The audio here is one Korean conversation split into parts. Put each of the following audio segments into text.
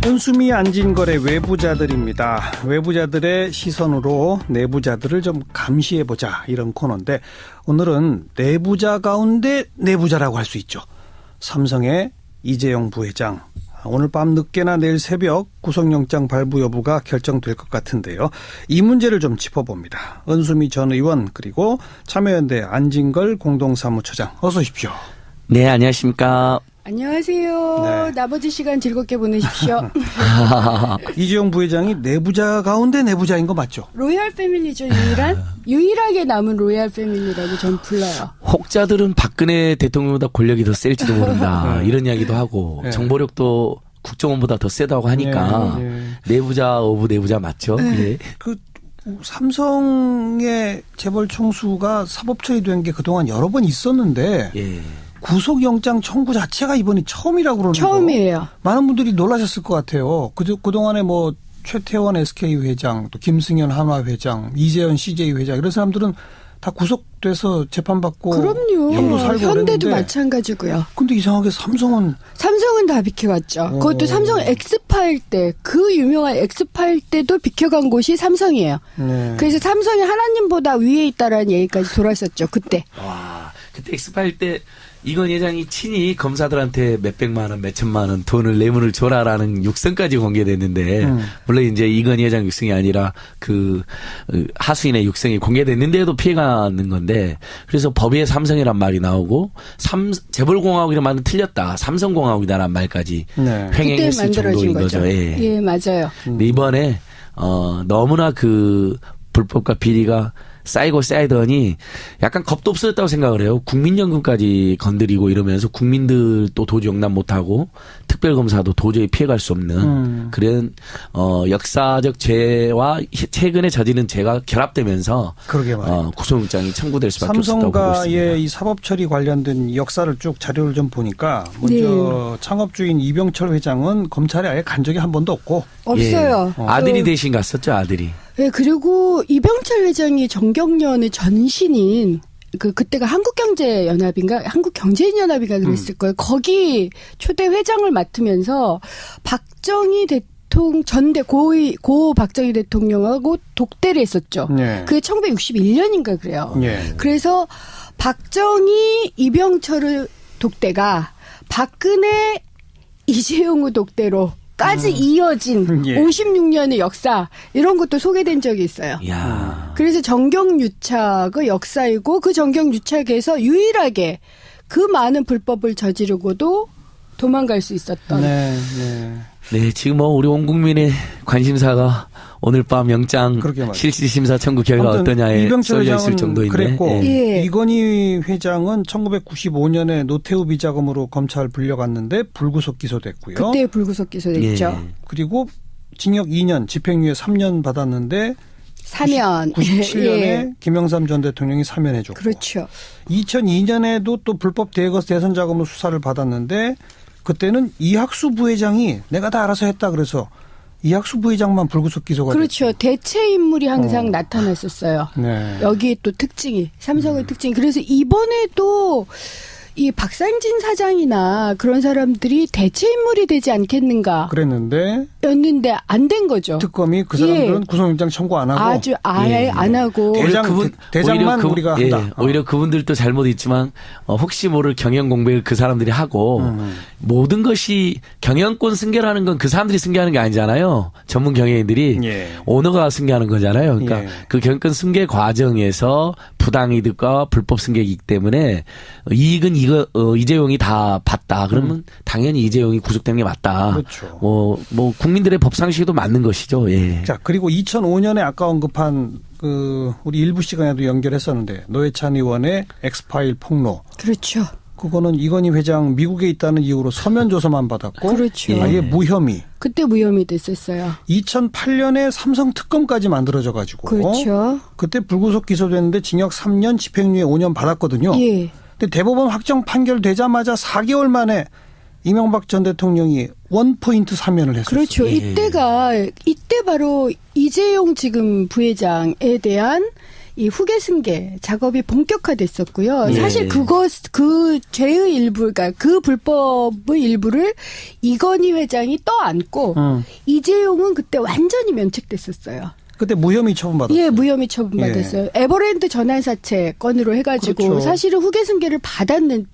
은수미 안진걸의 외부자들입니다. 외부자들의 시선으로 내부자들을 좀 감시해보자, 이런 코너인데 오늘은 내부자 가운데 내부자라고 할 수 있죠. 삼성의 이재용 부회장. 오늘 밤 늦게나 내일 새벽 구속영장 발부 여부가 결정될 것 같은데요. 이 문제를 좀 짚어봅니다. 은수미 전 의원 그리고 참여연대 안진걸 공동사무처장, 어서 오십시오. 네, 안녕하십니까. 안녕하세요. 네. 나머지 시간 즐겁게 보내십시오. 이재용 부회장이 내부자 가운데 내부자인 거 맞죠? 로얄 패밀리죠, 유일하게 남은 로얄 패밀리라고 전 불러요. 혹자들은 박근혜 대통령보다 권력이 더 셀지도 모른다. 이런 이야기도 하고 네. 정보력도 국정원보다 더 세다고 하니까 내부자 오브 내부자 맞죠? 예. 그 삼성의 재벌 총수가 사법 처리된 게 그동안 여러 번 있었는데 예. 구속영장 청구 자체가 이번이 처음이라고 그러는 거. 처음이에요. 많은 분들이 놀라셨을 것 같아요. 그동안에 뭐 최태원 SK 회장, 또 김승현 한화 회장, 이재현 CJ 회장 이런 사람들은 다 구속돼서 재판받고 그럼요. 형도 살고 현대도 그랬는데 마찬가지고요. 근데 이상하게 삼성은 삼성은 다 비켜갔죠. 그것도 삼성 엑스파일 때, 그 유명한 엑스파일 때도 비켜간 곳이 삼성이에요. 네. 그래서 삼성이 하나님보다 위에 있다라는 얘기까지 돌았었죠, 그때. 와, 그때 엑스파일 때 이건 회장이 친히 검사들한테 몇백만 원, 몇천만 원 돈을 뇌물을 줘라라는 육성까지 공개됐는데 물론 이제 이건희 회장 육성이 아니라 그 하수인의 육성이 공개됐는데도 피해가는 건데 그래서 법에 삼성이란 말이 나오고 재벌공화국이란 말은 틀렸다. 삼성공화국이다라는 말까지 네. 그때 횡행했을 만들어진 정도인 거죠. 예. 예, 맞아요. 근데 이번에 너무나 그 불법과 비리가 쌓이고 쌓이더니 약간 겁도 없어졌다고 생각을 해요. 국민연금까지 건드리고 이러면서 국민들도 도저히 용납 못하고 특별검사도 도저히 피해갈 수 없는 그런 역사적 죄와 최근에 저지른 죄가 결합되면서 그러게 말이에요. 구속영장이 청구될 수밖에 없었다고 보고 있습니다. 삼성가의 이 사법 처리 관련된 역사를 쭉 자료를 좀 보니까 먼저 창업주인 이병철 회장은 검찰에 아예 간 적이 한 번도 없고 없어요. 예. 아들이 대신 갔었죠, 아들이. 네, 그리고 이병철 회장이 정경련의 전신인 그때가 한국경제연합인가 한국경제인연합인가 그랬을 거예요. 거기 초대 회장을 맡으면서 박정희 고 박정희 대통령하고 독대를 했었죠. 네. 그게 1961년인가 그래요. 네. 그래서 박정희 이병철의 독대가 박근혜 이재용의 독대로 까지 이어진 예. 56년의 역사 이런 것도 소개된 적이 있어요. 야. 그래서 정경유착의 역사이고 그 정경유착에서 유일하게 그 많은 불법을 저지르고도 도망갈 수 있었던. 네, 네. 네, 지금 뭐 우리 온 국민의 관심사가 오늘 밤 영장 그러게 말이에요. 실질심사 청구 결과 어떠냐에 이병철 쏠려 있을 회장은 정도인데. 그랬고 예. 이건희 회장은 1995년에 노태우 비자금으로 검찰 불려갔는데 불구속 기소됐고요. 그때 불구속 기소됐죠. 예. 그리고 징역 2년, 집행유예 3년 받았는데 사면. 97년에 예. 김영삼 전 대통령이 사면해줬고 그렇죠. 2002년에도 또 불법 대선 자금으로 수사를 받았는데 그때는 이학수 부회장이 내가 다 알아서 했다 그래서 이학수 부회장만 불구속 기소가 그렇죠. 됐죠. 대체 인물이 항상 나타났었어요. 네. 여기에 또 특징이 삼성의 특징이 그래서 이번에도 이 박상진 사장이나 그런 사람들이 대체 인물이 되지 않겠는가 그랬는데 였는데 안 된 거죠. 특검이 그 사람들은 구속영장 청구 안 하고 아주 아예 예. 안 하고 대장만 오히려 우리가 예, 한다. 오히려 그분들도 잘못 있지만 혹시 모를 경영 공백을 그 사람들이 하고 모든 것이 경영권 승계라는 건 그 사람들이 승계하는 게 아니잖아요. 전문 경영인들이 예. 오너가 승계하는 거잖아요. 그러니까 예. 그 경영권 승계 과정에서 부당이득과 불법 승계이기 때문에 이익은 이재용이 다 봤다. 그러면 당연히 이재용이 구속되는 게 맞다. 그렇죠. 뭐 국민들의 법상식도 맞는 것이죠. 예. 자, 그리고 2005년에 아까 언급한 우리 일부 시간에도 연결했었는데 노회찬 의원의 엑스파일 폭로. 그렇죠. 그거는 이건희 회장 미국에 있다는 이유로 서면 조사만 받았고 그렇죠. 아예 무혐의. 그때 무혐의 됐었어요. 2008년에 삼성 특검까지 만들어져 가지고 그렇죠. 그때 불구속 기소됐는데 징역 3년 집행유예 5년 받았거든요. 예. 근데 대법원 확정 판결되자마자 4개월 만에 이명박 전 대통령이 원포인트 사면을 했었어요. 그렇죠. 예. 이때 바로 이재용 지금 부회장에 대한 이 후계 승계 작업이 본격화됐었고요. 예. 사실 그 죄의 일부, 그러니까 그 불법의 일부를 이건희 회장이 떠안고 이재용은 그때 완전히 면책됐었어요. 그때 무혐의 처분받았어요. 예, 무혐의 처분받았어요. 에버랜드 전환사채 건으로 해가지고 그렇죠. 사실은 후계 승계를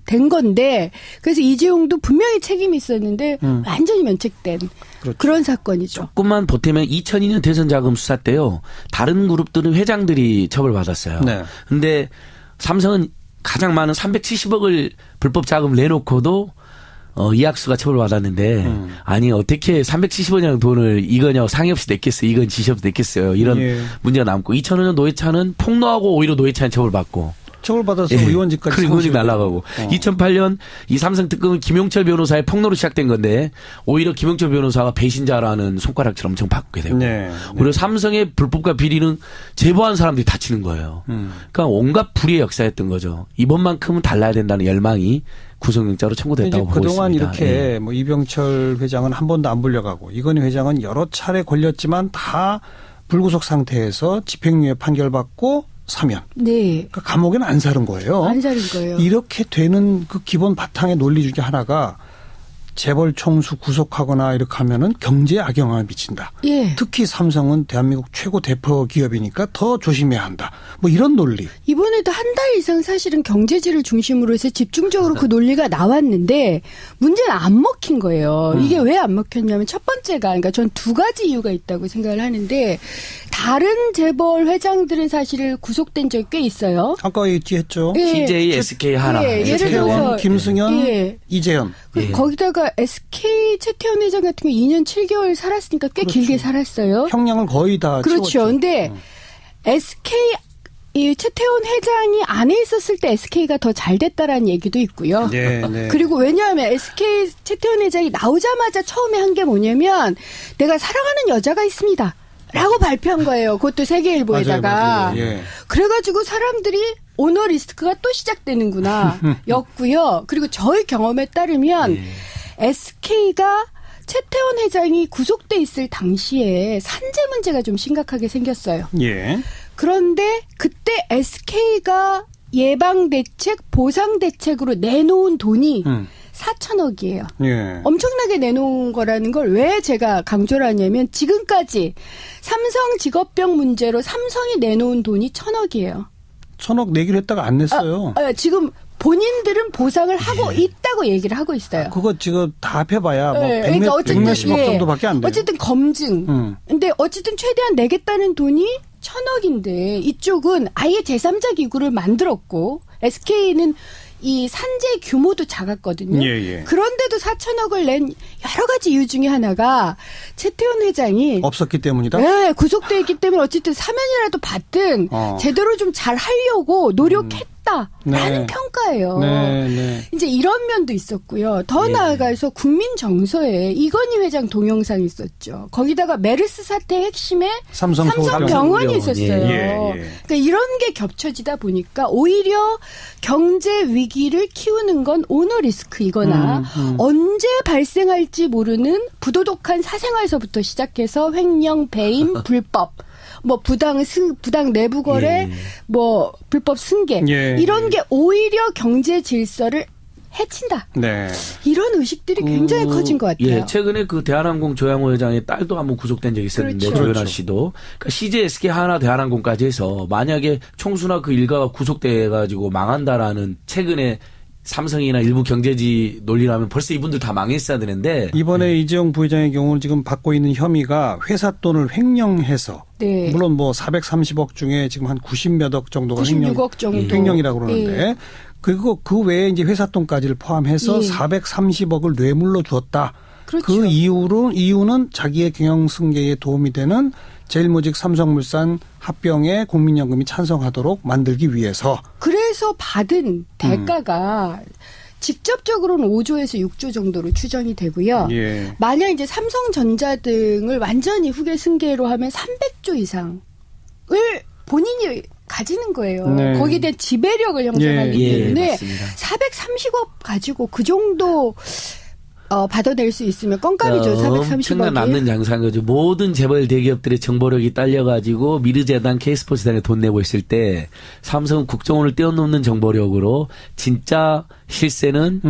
된 건데 그래서 이재용도 분명히 책임이 있었는데 완전히 면책된 그렇죠. 그런 사건이죠. 조금만 보태면 2002년 대선 자금 수사 때요. 다른 그룹들은 회장들이 처벌받았어요. 네. 근데 삼성은 가장 많은 370억을 불법 자금 내놓고도 이학수가 처벌받았는데 아니 어떻게 370원이라는 돈을 이거냐 상의 없이 냈겠어요. 이건 지시 없이 냈겠어요. 이런 예. 문제가 남고 2005년 노회찬은 폭로하고 오히려 노회찬이 처벌받고 처벌받아서 예. 의원직까지 그리고 의원직 상실되고. 날아가고 2008년 이 삼성 특검은 김용철 변호사의 폭로로 시작된 건데 오히려 김용철 변호사가 배신자라는 손가락질 엄청 받게 되고 네. 오히려 삼성의 불법과 비리는 제보한 사람들이 다치는 거예요. 그러니까 온갖 불의의 역사였던 거죠. 이번만큼은 달라야 된다는 열망이 구속영장으로 청구됐다고 보고 그동안 있습니다. 이렇게 예. 뭐 이병철 회장은 한 번도 안 불려가고 이건희 회장은 여러 차례 걸렸지만 다 불구속 상태에서 집행유예 판결받고 사면. 네. 그러니까 감옥에는 안 사는 거예요. 안 사는 거예요. 이렇게 되는 그 기본 바탕의 논리 중에 하나가 재벌 총수 구속하거나 이렇게 하면은 경제에 악영향을 미친다. 예. 특히 삼성은 대한민국 최고 대표 기업이니까 더 조심해야 한다. 뭐 이런 논리. 이번에도 한 달 이상 사실은 경제지를 중심으로 해서 집중적으로 그 논리가 나왔는데 문제는 안 먹힌 거예요. 이게 왜 안 먹혔냐면 첫 번째가 그러니까 전 두 가지 이유가 있다고 생각을 하는데 다른 재벌 회장들은 사실 구속된 적이 꽤 있어요. 아까 얘기했죠. 예. CJ, SK 하나. 예, 예를 최태원, 들어서 김승현, 예. 이재현. 예. 거기다가 SK 최태원 회장 같은 경우 2년 7개월 살았으니까 꽤 그렇죠. 길게 살았어요. 형량을 거의 다 그렇죠. 치웠죠. 근데 SK 이 최태원 회장이 안에 있었을 때 SK가 더 잘 됐다라는 얘기도 있고요. 네, 네. 그리고 왜냐하면 SK 최태원 회장이 나오자마자 처음에 한 게 뭐냐면 내가 사랑하는 여자가 있습니다. 라고 발표한 거예요. 그것도 세계일보에다가. 맞아요. 예. 그래가지고 사람들이 오너 리스크가 또 시작되는구나 였고요. 그리고 저희 경험에 따르면 SK가 최태원 회장이 구속돼 있을 당시에 산재 문제가 좀 심각하게 생겼어요. 예. 그런데 그때 SK가 예방대책, 보상대책으로 내놓은 돈이 4천억이에요. 예. 엄청나게 내놓은 거라는 걸 왜 제가 강조를 하냐면 지금까지 삼성 직업병 문제로 삼성이 내놓은 돈이 1,000억이에요. 1,000억 내기로 했다가 안 냈어요. 지금 본인들은 보상을 하고 있다고 얘기를 하고 있어요. 그거 지금 다 합해봐야 뭐 네, 100몇십억 예. 정도밖에 안 돼요. 어쨌든 검증. 근데 어쨌든 최대한 내겠다는 돈이 1,000억인데 이쪽은 아예 제3자 기구를 만들었고 SK는 이 산재 규모도 작았거든요. 예, 예. 그런데도 4천억을 낸 여러 가지 이유 중에 하나가 최태원 회장이 없었기 때문이다. 네, 구속돼 있기 때문에 어쨌든 사면이라도 받든 제대로 좀 잘 하려고 노력했다라는 네. 평가예요. 네, 네. 이제 이런 면도 있었고요. 더 나아가서 국민 정서에 이건희 회장 동영상이 있었죠. 거기다가 메르스 사태 핵심에 삼성병원이 있었어요. 예, 예. 그러니까 이런 게 겹쳐지다 보니까 오히려 경제 위기를 키우는 건 오너 리스크이거나 언제 발생할지 모르는 부도덕한 사생활서부터 시작해서 횡령, 배임, 불법. 뭐 부당 내부 거래, 예. 뭐 불법 승계 예. 이런 게 오히려 경제 질서를 해친다. 네. 이런 의식들이 굉장히 커진 것 같아요. 예, 최근에 그 대한항공 조양호 회장의 딸도 한번 구속된 적이 있었는데 그렇죠. 조연아 그렇죠. 씨도 그러니까 CJ, SK 하나 대한항공까지 해서 만약에 총수나 그 일가가 구속돼 가지고 망한다라는 최근에 삼성이나 일부 경제지 논리라면 벌써 이분들 다 망했어야 되는데 이번에 이재용 부회장의 경우는 지금 받고 있는 혐의가 회사 돈을 횡령해서 네. 물론 뭐 430억 중에 지금 한 90몇억 정도가 96억 정도. 횡령이라고 그러는데 예. 그리고 그 외에 이제 회사 돈까지를 포함해서 예. 430억을 뇌물로 주었다. 그렇죠. 그 이유는 자기의 경영 승계에 도움이 되는 제일모직 삼성물산 합병에 국민연금이 찬성하도록 만들기 위해서. 그래서 받은 대가가 직접적으로는 5조에서 6조 정도로 추정이 되고요. 예. 만약 이제 삼성전자 등을 완전히 후계 승계로 하면 300조 이상을 본인이 가지는 거예요. 네. 거기에 대한 지배력을 형성하기 예, 때문에 맞습니다. 430억 가지고 그 정도 받아낼 수 있으면 껌값이죠. 430억이. 엄청난 남는 장사인 거죠. 모든 재벌 대기업들의 정보력이 딸려가지고 미르재단, K스포츠단에 돈 내고 있을 때 삼성은 국정원을 뛰어넘는 정보력으로 진짜 실세는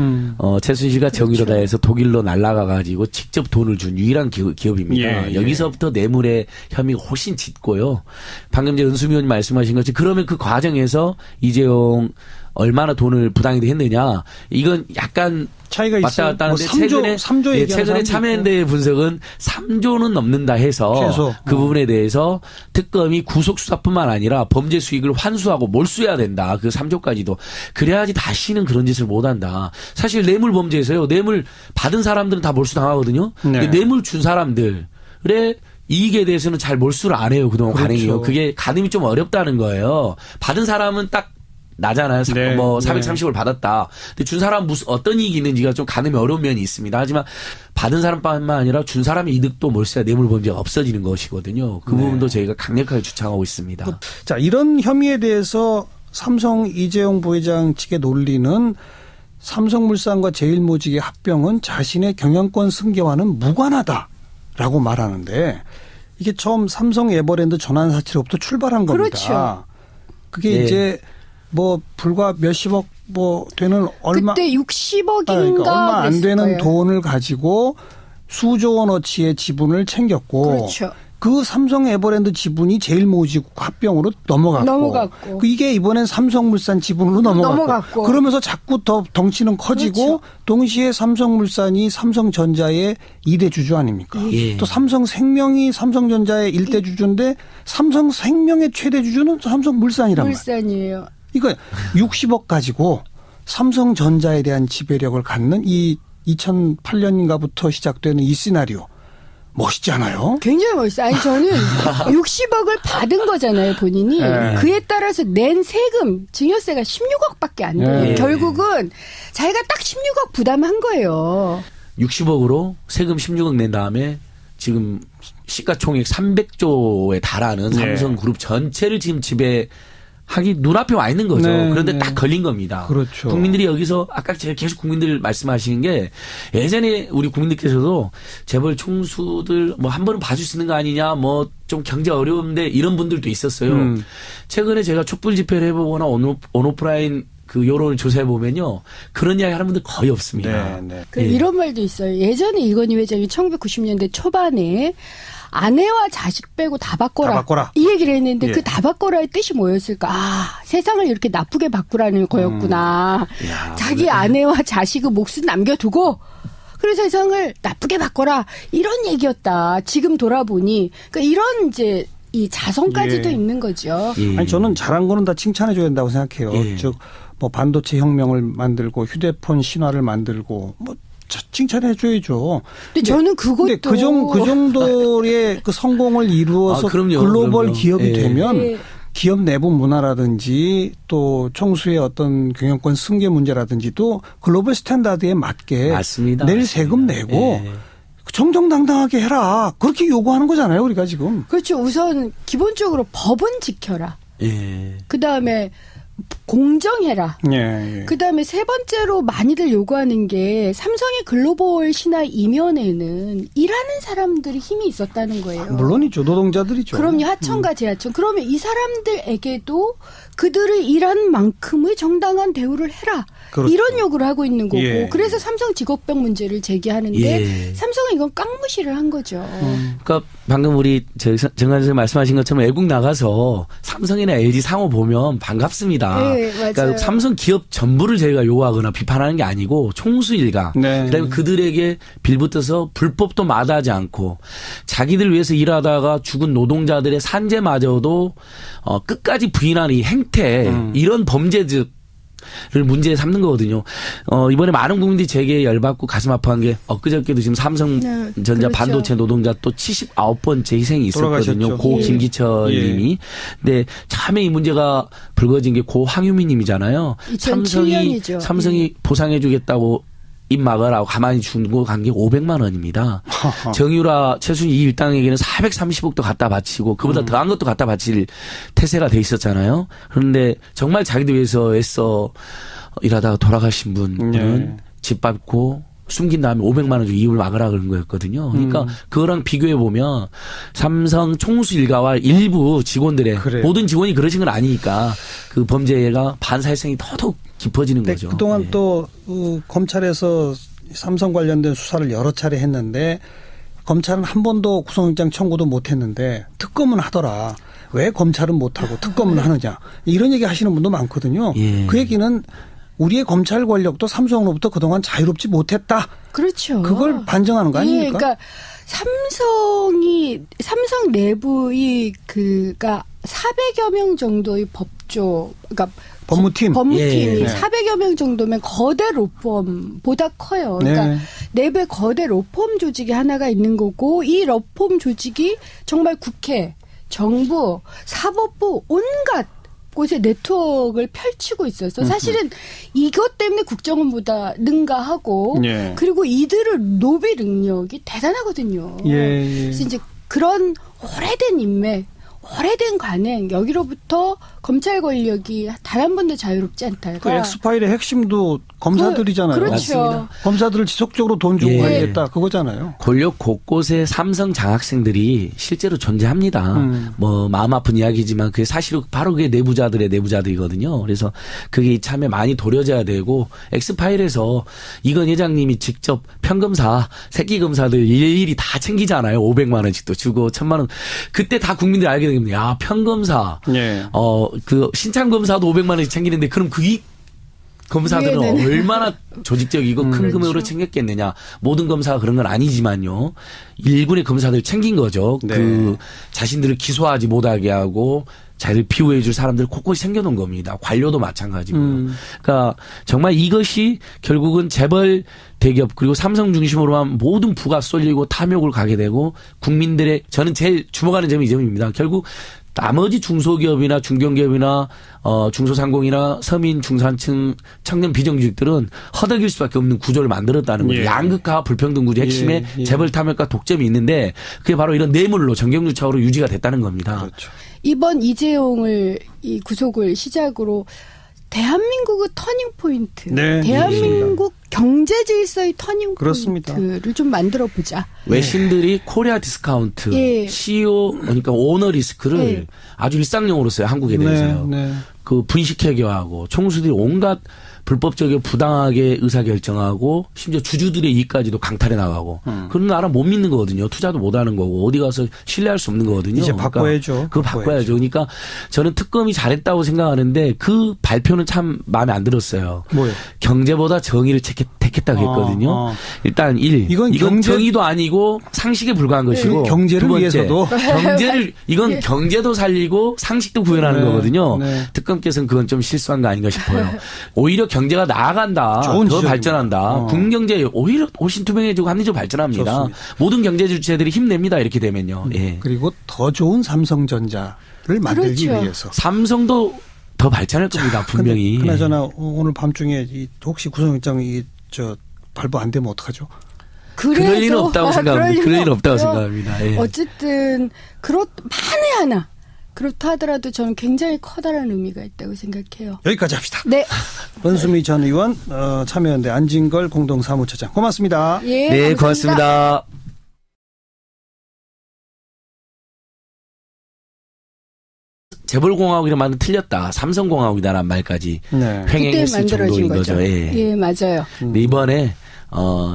최순실과 정유라다 해서 독일로 날아가가지고 직접 돈을 준 유일한 기업입니다. 예, 여기서부터 뇌물의 혐의가 훨씬 짙고요. 방금 전에 은수미 의원님 말씀하신 것처럼 그러면 그 과정에서 이재용 얼마나 돈을 부당하게 했느냐. 이건 약간 차이가 왔다 있어요. 갔다 하는데 뭐 3조 얘기하는 최근에 사람도 참여연대의 분석은 3조는 넘는다 해서 최소. 그 부분에 대해서 특검이 구속수사뿐만 아니라 범죄 수익을 환수하고 몰수해야 된다. 그 3조까지도. 그래야지 다시는 그런 짓을 못한다. 사실 뇌물 범죄에서요. 뇌물 받은 사람들은 다 몰수당하거든요. 네. 근데 뇌물 준 사람들의 이익에 대해서는 잘 몰수를 안 해요. 그동안 그렇죠. 가능해요. 그게 가늠이 좀 어렵다는 거예요. 받은 사람은 딱 나잖아요. 네, 뭐 네. 430을 받았다. 근데 준 사람 무슨 어떤 이익이 있는지가 좀 가늠이 어려운 면이 있습니다. 하지만 받은 사람뿐만 아니라 준 사람의 이득도 몰수야 뇌물 범죄가 없어지는 것이거든요. 그 네. 부분도 저희가 강력하게 주창하고 있습니다. 자, 이런 혐의에 대해서 삼성 이재용 부회장 측의 논리는 삼성물산과 제일모직의 합병은 자신의 경영권 승계와는 무관하다라고 말하는데 이게 처음 삼성 에버랜드 전환 사채로부터 출발한 겁니다. 그렇죠. 그게 네. 이제 뭐 불과 몇십억 뭐 되는 얼마 그때 60억인가 그러니까 얼마 안 되는 거예요. 돈을 가지고 수조 원어치의 지분을 챙겼고 그렇죠. 그 삼성 에버랜드 지분이 제일모직 합병으로 넘어갔고 그 이게 이번엔 삼성물산 지분으로 넘어갔고 그러면서 자꾸 더 덩치는 커지고 그렇죠. 동시에 삼성물산이 삼성전자의 2대 주주 아닙니까? 예. 또 삼성생명이 삼성전자의 1대 주주인데 삼성생명의 최대 주주는 삼성물산이란 말이에요. 물산이에요. 이거 60억 가지고 삼성전자에 대한 지배력을 갖는 이 2008년인가부터 시작되는 이 시나리오 멋있지 않아요? 굉장히 멋있어요. 아니 저는 60억을 받은 거잖아요, 본인이. 네. 그에 따라서 낸 세금, 증여세가 16억밖에 안 돼요. 네. 결국은 자기가 딱 16억 부담한 거예요. 60억으로 세금 16억 낸 다음에 지금 시가총액 300조에 달하는 네. 삼성그룹 전체를 지금 지배하기 눈앞에 와 있는 거죠. 네, 그런데 네. 딱 걸린 겁니다. 그렇죠. 국민들이 여기서 아까 제가 계속 국민들 말씀하시는 게 예전에 우리 국민들께서도 재벌 총수들 뭐 한 번은 봐줄 수 있는 거 아니냐 뭐 좀 경제 어려운데 이런 분들도 있었어요. 최근에 제가 촛불 집회를 해보거나 온오프라인 그 여론을 조사해 보면요 그런 이야기 하는 분들 거의 없습니다. 네, 네. 그 이런 말도 있어요. 예전에 이건희 회장이 1990년대 초반에 아내와 자식 빼고 다 바꿔라. 다 바꿔라. 이 얘기를 했는데 예. 그 다 바꿔라의 뜻이 뭐였을까? 아, 세상을 이렇게 나쁘게 바꾸라는 거였구나. 야, 자기 아내와 자식의 몫은 남겨두고 그래서 세상을 나쁘게 바꿔라. 이런 얘기였다. 지금 돌아보니. 그러니까 이런 이제 이 자성까지도 예. 있는 거죠. 예. 아니 저는 잘한 거는 다 칭찬해 줘야 된다고 생각해요. 예. 즉 뭐 반도체 혁명을 만들고 휴대폰 신화를 만들고 뭐 칭찬해 줘야죠. 근데 저는 그것도 근데 그 정도의 그 성공을 이루어서 아, 그럼요, 글로벌 그럼요. 기업이 예. 되면 예. 기업 내부 문화라든지 또 총수의 어떤 경영권 승계 문제라든지도 글로벌 스탠다드에 맞게 맞습니다. 낼 맞습니다. 세금 내고 예. 정정당당하게 해라. 그렇게 요구하는 거잖아요, 우리가 지금. 그렇죠. 우선 기본적으로 법은 지켜라. 예. 그다음에 공정해라. 예, 예. 그다음에 세 번째로 많이들 요구하는 게 삼성의 글로벌 신화 이면에는 일하는 사람들이 힘이 있었다는 거예요. 물론이죠. 노동자들이죠. 그럼요. 하청과 재하청. 그러면 이 사람들에게도 그들을 일한 만큼의 정당한 대우를 해라. 그렇죠. 이런 요구를 하고 있는 거고. 예. 그래서 삼성 직업병 문제를 제기하는데 예. 삼성은 이건 깡무시를 한 거죠. 그러니까 방금 우리 정관 선생님 말씀하신 것처럼 외국 나가서 삼성이나 LG 상호 보면 반갑습니다. 네, 맞아요. 그러니까 삼성 기업 전부를 저희가 요구하거나 비판하는 게 아니고 총수 일가. 네. 그다음에 그들에게 빌붙어서 불법도 마다하지 않고 자기들 위해서 일하다가 죽은 노동자들의 산재마저도 끝까지 부인하는 이 행태 이런 범죄들 를 문제에 삼는 거거든요. 이번에 많은 국민들이 제게 열받고 가슴 아파한 게 엊그저께도 지금 삼성전자 네, 그렇죠. 반도체 노동자 또 79번째 희생이 있었거든요. 돌아가셨죠. 고 예. 김기철 예. 님이. 근데 처음에 이 문제가 불거진 게 고 황유미 님이잖아요. 2007년이죠. 예. 삼성이 보상해 주겠다고 입 막으라고 가만히 주고 간 게 500만 원입니다. 정유라, 최순실 이 일당에게는 430억도 갖다 바치고 그보다 더한 것도 갖다 바칠 태세가 돼 있었잖아요. 그런데 정말 자기들 위해서 애써 일하다가 돌아가신 분은 네. 집 밟고 숨긴 다음에 500만 원 주고 이익을 막으라 그런 거였거든요. 그러니까 그거랑 비교해 보면 삼성 총수 일가와 일부 직원들의 그래요. 모든 직원이 그러신 건 아니니까 그 범죄가 반사회성이 더더욱 깊어지는 근데 거죠. 그동안 예. 또 검찰에서 삼성 관련된 수사를 여러 차례 했는데 검찰은 한 번도 구속영장 청구도 못했는데 특검은 하더라. 왜 검찰은 못하고 특검은 하느냐. 이런 얘기 하시는 분도 많거든요. 예. 그 얘기는 우리의 검찰 권력도 삼성으로부터 그동안 자유롭지 못했다. 그렇죠. 그걸 반증하는 거 아닙니까? 예, 그러니까 삼성 내부의 그가 400여 명 정도의 법조, 그러니까 법무팀. 법무팀이 예. 400여 명 정도면 거대 로펌보다 커요. 그러니까 네. 내부에 거대 로펌 조직이 하나가 있는 거고 이 로펌 조직이 정말 국회, 정부, 사법부 온갖 곳에 네트워크를 펼치고 있어서 사실은 이것 때문에 국정원보다 능가하고 예. 그리고 이들의 노비 능력이 대단하거든요. 예, 예. 그래서 이제 그런 오래된 인맥, 오래된 관행 여기로부터 검찰 권력이 단 한 번도 자유롭지 않다가 그 엑스파일의 핵심도 검사들이잖아요. 그렇죠. 맞습니다. 검사들을 지속적으로 돈 주고 예. 해야겠다. 그거잖아요. 권력 곳곳에 삼성 장학생들이 실제로 존재합니다. 뭐 마음 아픈 이야기지만 그게 사실은 바로 그게 내부자들의 내부자들이거든요. 그래서 그게 이참에 많이 도려져야 되고 엑스파일에서 이건 회장님이 직접 평검사 새끼 검사들 일일이 다 챙기잖아요. 500만 원씩도 주고 1000만 원. 그때 다 국민들이 알게 됩니다. 야 평검사 예. 그 신참 검사도 500만 원씩 챙기는데 그럼 그 검사들은 네네네. 얼마나 조직적이고 큰 그렇죠. 금액으로 챙겼겠느냐. 모든 검사가 그런 건 아니지만요. 일군의 검사들 챙긴 거죠. 네. 그 자신들을 기소하지 못하게 하고 자기를 피우해 줄 사람들을 곳곳이 챙겨놓은 겁니다. 관료도 마찬가지고요. 그러니까 정말 이것이 결국은 재벌 대기업 그리고 삼성 중심으로만 모든 부가 쏠리고 탐욕을 가게 되고 국민들의 저는 제일 주목하는 점이 이 점입니다. 결국 나머지 중소기업이나 중견기업이나 중소상공이나 서민 중산층 청년 비정규직들은 허덕일 수밖에 없는 구조를 만들었다는 거죠. 예. 양극화 불평등 구조 핵심에 예. 재벌 탐욕과 독점이 있는데 그게 바로 이런 뇌물로 정경유착으로 유지가 됐다는 겁니다. 그렇죠. 이번 이재용을 이 구속을 시작으로 대한민국의 터닝 포인트, 네, 대한민국 경제 질서의 터닝 그렇습니다. 포인트를 좀 만들어 보자. 외신들이 코리아 디스카운트, 예. CEO 그러니까 오너 리스크를 예. 아주 일상용으로 써요. 한국에 대해서요. 네. 그 분식회계하고 총수들이 온갖 불법적이고 부당하게 의사결정하고 심지어 주주들의 이익까지도 강탈해 나가고 그런 나라 못 믿는 거거든요. 투자도 못 하는 거고 어디 가서 신뢰할 수 없는 거거든요. 이제 바꿔야죠. 그거 바꿔야죠. 그러니까 저는 특검이 잘했다고 생각하는데 그 발표는 참 마음에 안 들었어요. 뭐요? 경제보다 정의를 택했다고 했거든요. 일단 이건 경제- 정의도 아니고 상식에 불과한 것이고 경제를 두 번째, 위해서도. 경제를 이건 경제도 살리고 상식도 구현하는 네, 거거든요. 네. 특검께서는 그건 좀 실수한 거 아닌가 싶어요. 오히려 경제가 나아간다. 좋은 더 지적입니다. 발전한다. 국민경제 오히려 훨씬 투명해지고 합리적으로 발전합니다. 좋습니다. 모든 경제 주체들이 힘냅니다. 이렇게 되면요. 예. 그리고 더 좋은 삼성전자를 만들기 그렇죠. 위해서. 삼성도 더 발전할 겁니다. 분명히. 근데 그나저나 오늘 밤중에 혹시 구속영장이 발부 안 되면 어떡하죠? 그럴 리는 없다고 생각합니다. 그럴 리는 없다고 없고요. 생각합니다. 예. 어쨌든 만에 하나 그렇다 하더라도 저는 굉장히 커다란 의미가 있다고 생각해요. 여기까지 합시다. 네, 원수미 전 의원, 참여연대 안진걸 공동사무처장 고맙습니다. 예, 네, 감사합니다. 고맙습니다. 재벌공화국이란 말은 틀렸다. 삼성공화국이다라는 말까지 네. 그때 횡행했을 만들어진 정도인 거죠. 예. 예, 맞아요. 근데 이번에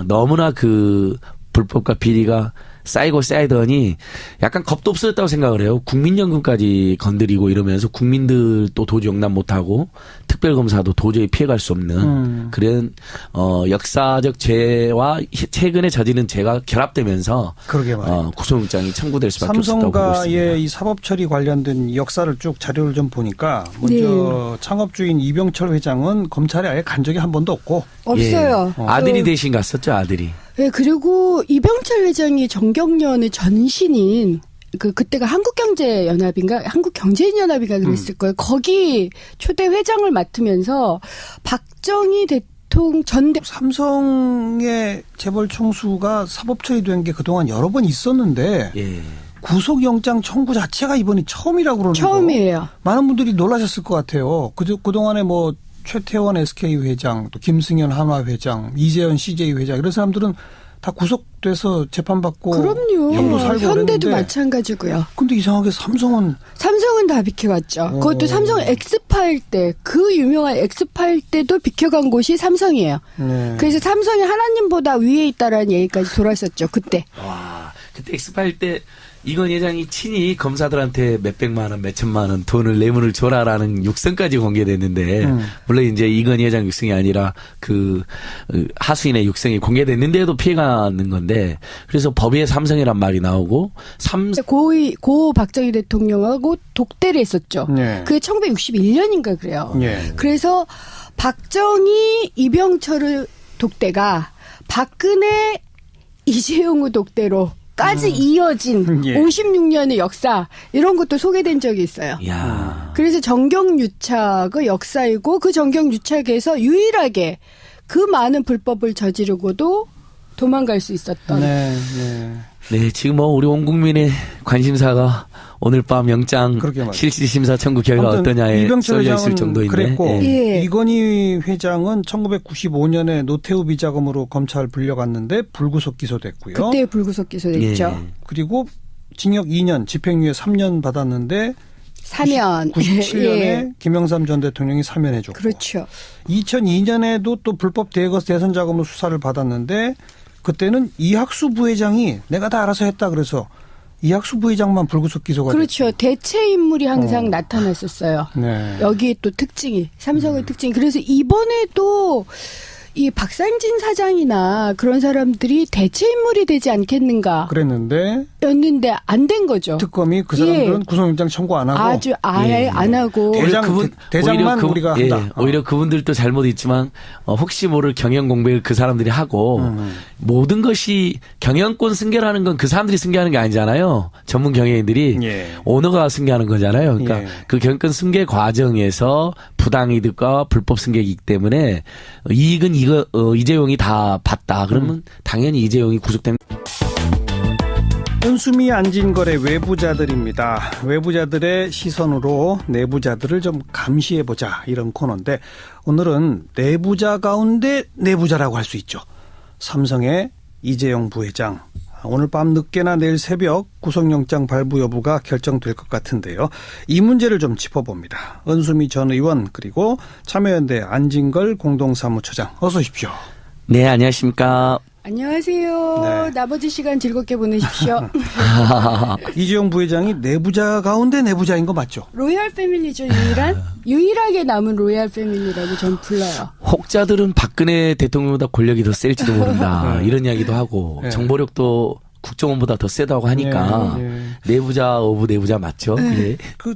너무나 그 불법과 비리가 쌓이고 쌓이더니 약간 겁도 없어졌다고 생각을 해요. 국민연금까지 건드리고 이러면서 국민들도 도저히 용납 못하고 특별검사도 도저히 피해갈 수 없는 그런 역사적 죄와 최근에 저지른 죄가 결합되면서 그러게 말이에요. 구속영장이 청구될 수밖에 없었다고 보고 있습니다. 삼성가의 이 사법처리 관련된 역사를 쭉 자료를 좀 보니까 먼저 창업주인 이병철 회장은 검찰에 아예 간 적이 한 번도 없고 없어요. 아들이 대신 갔었죠, 아들이. 예, 그리고 이병철 회장이 정경련의 전신인 그때가 한국경제연합인가 한국경제인연합인가 그랬을 거예요. 거기 초대 회장을 맡으면서 박정희 대통령 삼성의 재벌 총수가 사법처리된 게 그동안 여러 번 있었는데 예. 구속영장 청구 자체가 이번이 처음이라고 그러는 거. 처음이에요. 많은 분들이 놀라셨을 것 같아요. 그동안에 뭐 최태원 SK 회장, 또 김승현 한화 회장, 이재현 CJ 회장 이런 사람들은 다 구속돼서 재판받고 그럼요. 형도 살고 현대도 그랬는데 마찬가지고요. 근데 이상하게 삼성은 삼성은 다 비켜갔죠. 그것도 삼성 엑스파일 때, 그 유명한 엑스파일 때도 비켜간 곳이 삼성이에요. 네. 그래서 삼성이 하나님보다 위에 있다라는 얘기까지 돌았었죠. 그때. 와, 그때 엑스파일 때 이건희 회장이 친히 검사들한테 몇백만 원, 몇천만 원 돈을 뇌물을 줘라라는 육성까지 공개됐는데 물론 이제 이건희 회장 육성이 아니라 그 하수인의 육성이 공개됐는데도 피해가는 건데 그래서 법위에 삼성이란 말이 나오고 고 박정희 대통령하고 독대를 했었죠. 네. 그게 1961년인가 그래요. 네. 그래서 박정희, 이병철의 독대가 박근혜, 이재용의 독대로까지 이어진 예. 56년의 역사 이런 것도 소개된 적이 있어요. 야. 그래서 정경유착의 역사이고 그 정경유착에서 유일하게 그 많은 불법을 저지르고도 도망갈 수 있었던. 네, 네. 네, 지금 뭐 우리 온 국민의 관심사가 오늘 밤 영장 그러게 말이에요. 실질심사 청구 결과 아무튼 어떠냐에 이병철 쏠려 있을 회장은 정도인데. 그랬고 예. 이건희 회장은 1995년에 노태우 비자금으로 검찰 불려갔는데 불구속 기소됐고요. 그때 불구속 기소됐죠. 예. 그리고 징역 2년, 집행유예 3년 받았는데 사면. 97년에 예. 김영삼 전 대통령이 사면해줬고 그렇죠. 2002년에도 또 불법 대거 대선 자금으로 수사를 받았는데 그때는 이학수 부회장이 내가 다 알아서 했다 그래서 이학수 부회장만 불구속 기소가 그렇죠. 됐죠. 대체 인물이 항상 나타났었어요. 네. 여기에 또 특징이 삼성의 특징이 그래서 이번에도 이 박상진 사장이나 그런 사람들이 대체 인물이 되지 않겠는가 그랬는데 였는데 안 된 거죠. 특검이 그 사람들은 구속영장 청구 안 하고 아주 아예 예. 안 하고 대장만 오히려 우리가 예, 한다. 오히려 그분들도 잘못 있지만 혹시 모를 경영 공백을 그 사람들이 하고 모든 것이 경영권 승계라는 건 그 사람들이 승계하는 게 아니잖아요. 전문 경영인들이 예. 오너가 승계하는 거잖아요. 그러니까 예. 그 경영권 승계 과정에서 부당이득과 불법 승계이기 때문에 이익은 이재용이 다 봤다. 그러면 당연히 이재용이 구속되는. 현수미 안진걸의 외부자들입니다. 외부자들의 시선으로 내부자들을 좀 감시해보자 이런 코너인데 오늘은 내부자 가운데 내부자라고 할 수 있죠. 삼성의 이재용 부회장. 오늘 밤 늦게나 내일 새벽 구속영장 발부 여부가 결정될 것 같은데요. 이 문제를 좀 짚어봅니다. 은수미 전 의원 그리고 참여연대 안진걸 공동사무처장 어서 오십시오. 네, 안녕하십니까. 안녕하세요. 네. 나머지 시간 즐겁게 보내십시오. 이재용 부회장이 내부자 가운데 내부자인 거 맞죠? 로얄 패밀리죠. 유일하게 남은 로얄 패밀리라고 전 불러요. 혹자들은 박근혜 대통령보다 권력이 더 셀지도 모른다. 네. 이런 이야기도 하고 네. 정보력도 국정원보다 더 세다고 하니까 네, 네. 내부자 오브 내부자 맞죠? 예. 그